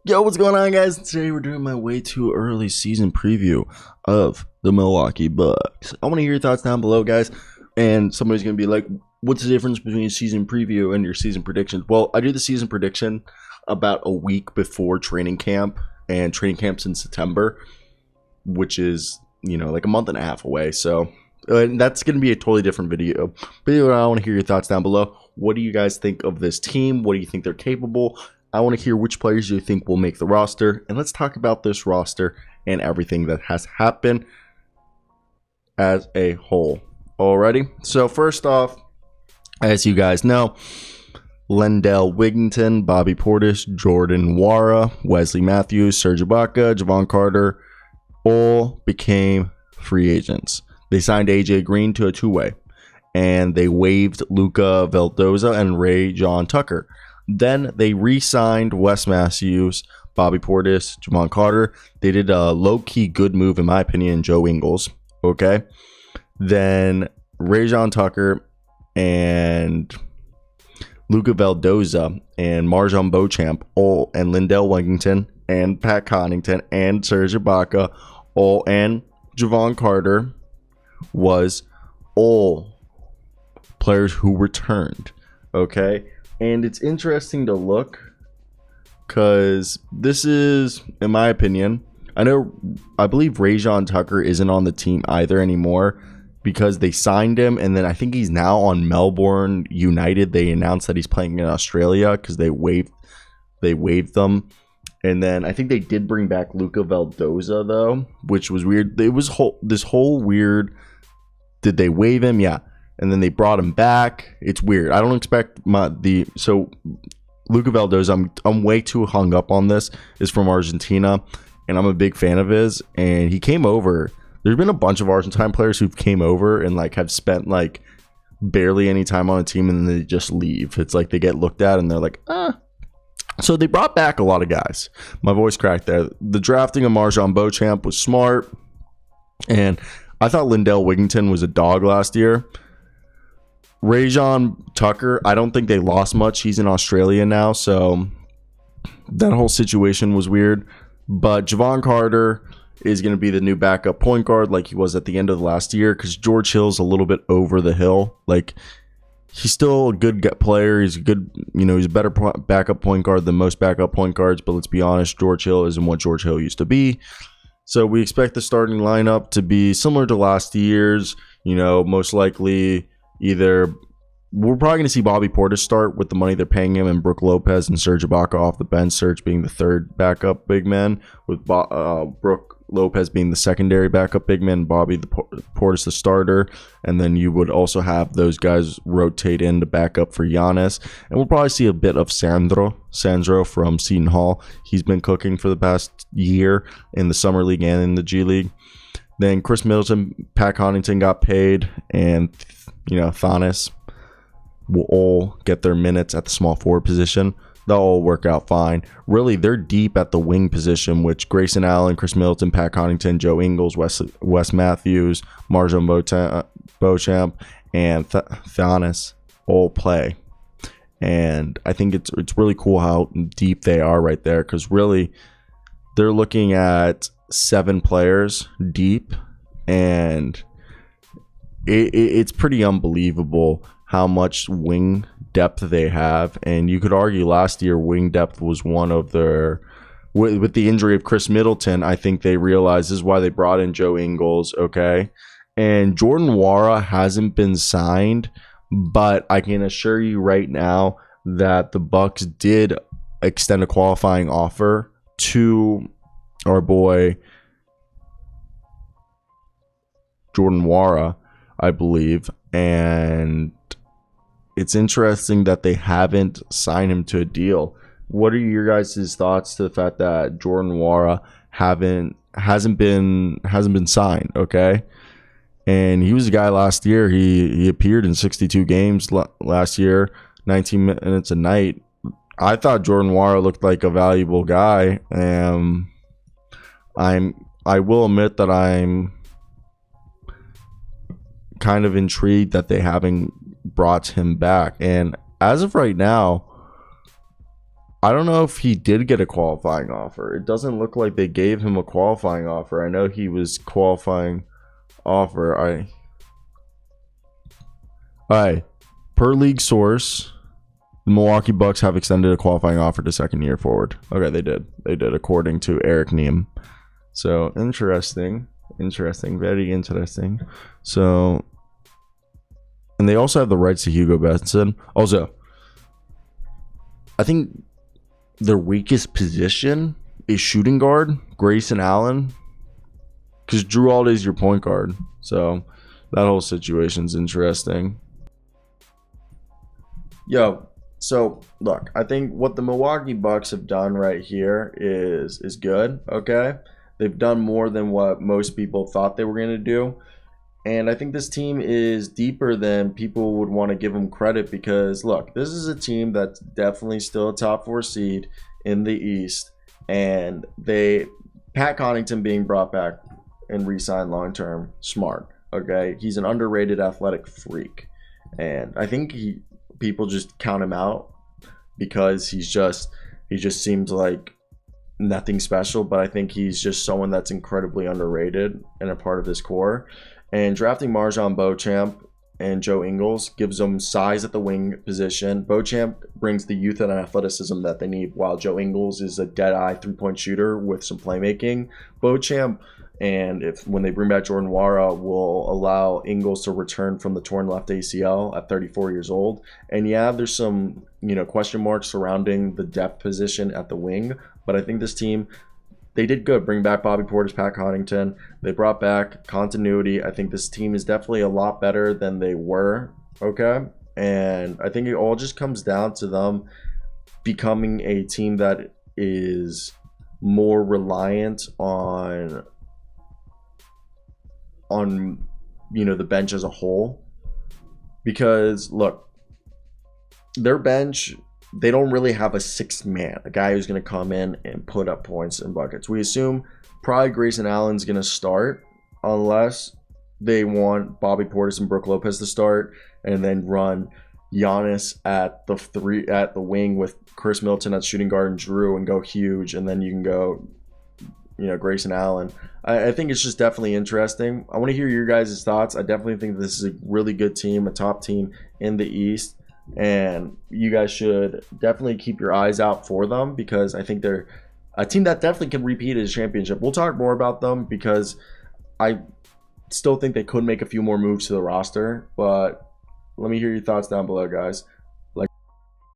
Yo, what's going on, guys? Today we're doing my way too early season preview of the Milwaukee Bucks. I want to hear your thoughts down below, guys. And somebody's going to be like, what's the difference between season preview and your season predictions? Well, I do the season prediction about a week before training camp, and training camp's in September, which is, like a month and a half away. So that's going to be a totally different video. But I want to hear your thoughts down below. What do you guys think of this team? What do you think they're capable? I want to hear which players you think will make the roster. And let's talk about this roster and everything that has happened as a whole. Alrighty. So first off, as you guys know, Lendell Wigginton, Bobby Portis, Jordan Nwora, Wesley Matthews, Serge Ibaka, Jevon Carter all became free agents. They signed AJ Green to a two-way, and they waived Luca Veldoza and MarJon Tucker. Then they re-signed Wes Matthews, Bobby Portis, Jevon Carter. They did a low-key good move, in my opinion, Joe Ingles. Okay. Then MarJon Tucker and Luca Veldoza and MarJon Beauchamp all, and Lendell Wigginton and Pat Connaughton and Serge Ibaka all, and Jevon Carter was all players who returned. Okay. And it's interesting to look because this is, in my opinion, I believe MarJon Tucker isn't on the team either anymore because they signed him, and then I think he's now on Melbourne United. They announced that he's playing in Australia because they waived them. And then I think they did bring back Luca Veldoza though, which was weird. It was this whole weird. Did they waive him? Yeah. And then they brought him back. It's weird. I don't expect so Luca Veldoza, I'm way too hung up on this. Is from Argentina, and I'm a big fan of his. And he came over. There's been a bunch of Argentine players who came over and have spent barely any time on a team, and then they just leave. It's like they get looked at and they're like, ah. So they brought back a lot of guys. My voice cracked there. The drafting of MarJon Beauchamp was smart, and I thought Lendell Wigginton was a dog last year. MarJon Tucker, I don't think they lost much. He's in Australia now, so that whole situation was weird. But Jevon Carter is going to be the new backup point guard like he was at the end of last year, because George Hill's a little bit over the hill. He's still a good player. He's a good, he's a better backup point guard than most backup point guards. But let's be honest, George Hill isn't what George Hill used to be. So we expect the starting lineup to be similar to last year's. Most likely either we're probably going to see Bobby Portis start with the money they're paying him, and Brook Lopez and Serge Ibaka off the bench. Serge being the third backup big man, with Brook Lopez being the secondary backup big man, Bobby Portis the starter, and then you would also have those guys rotate in to back up for Giannis. And we'll probably see a bit of Sandro from Seton Hall. He's been cooking for the past year in the Summer League and in the G League. Then Chris Middleton, Pat Connaughton got paid, and Thanos will all get their minutes at the small forward position. They'll all work out fine. Really, they're deep at the wing position, which Grayson Allen, Chris Middleton, Pat Connaughton, Joe Ingles, Wes Matthews, MarJon Beauchamp, and Thanos all play. And I think it's really cool how deep they are right there, because really they're looking at 7 players deep, and it's pretty unbelievable how much wing depth they have. And you could argue last year wing depth was one of their, with the injury of Chris Middleton, I think they realized this is why they brought in Joe Ingles. Okay. And Jordan Nwora hasn't been signed, but I can assure you right now that the Bucks did extend a qualifying offer to our boy Jordan Nwora, I believe. And it's interesting that they haven't signed him to a deal. What are your guys' thoughts to the fact that Jordan Nwora hasn't been signed? Okay, and he was a guy last year. He appeared in 62 games last year, 19 minutes a night. I thought Jordan Nwora looked like a valuable guy. I will admit that I'm kind of intrigued that they haven't brought him back. And as of right now, I don't know if he did get a qualifying offer. It doesn't look like they gave him a qualifying offer. I know he was qualifying offer. All right. Per league source, the Milwaukee Bucks have extended a qualifying offer to second year forward. Okay, they did. They did, according to Eric Nehm. So, interesting. Interesting. Very interesting. So, and they also have the rights to Hugo Benson. Also, I think their weakest position is shooting guard, Grayson Allen. Because Drew Holiday is your point guard. So, that whole situation's interesting. Yo, so look, I think what the Milwaukee Bucks have done right here is good, okay? They've done more than what most people thought they were going to do. And I think this team is deeper than people would want to give them credit because, look, this is a team that's definitely still a top 4 seed in the East. And Pat Connaughton being brought back and re-signed long-term, smart, okay? He's an underrated athletic freak. And I think people just count him out because he just seems like nothing special, but I think he's just someone that's incredibly underrated and a part of this core. And drafting MarJon Beauchamp and Joe Ingles gives them size at the wing position. Beauchamp brings the youth and athleticism that they need, while Joe Ingles is a deadeye three-point shooter with some playmaking. Beauchamp, and when they bring back Jordan Nwora, will allow Ingles to return from the torn left ACL at 34 years old. And yeah, there's some question marks surrounding the depth position at the wing, but I think this team, they did good. Bring back Bobby Portis, Pat Connaughton. They brought back continuity. I think this team is definitely a lot better than they were, okay? And I think it all just comes down to them becoming a team that is more reliant on the bench as a whole. Because look, their bench, they don't really have a sixth man, a guy who's going to come in and put up points and buckets. We assume probably Grayson Allen's going to start unless they want Bobby Portis and Brook Lopez to start and then run Giannis at the wing with Chris Middleton at shooting guard and Drew and go huge, and then you can go Grayson Allen. I think it's just definitely interesting. I want to hear your guys' thoughts. I definitely think this is a really good team, a top team in the East, and you guys should definitely keep your eyes out for them because I think they're a team that definitely can repeat as a championship. We'll talk more about them because I still think they could make a few more moves to the roster, but let me hear your thoughts down below, guys.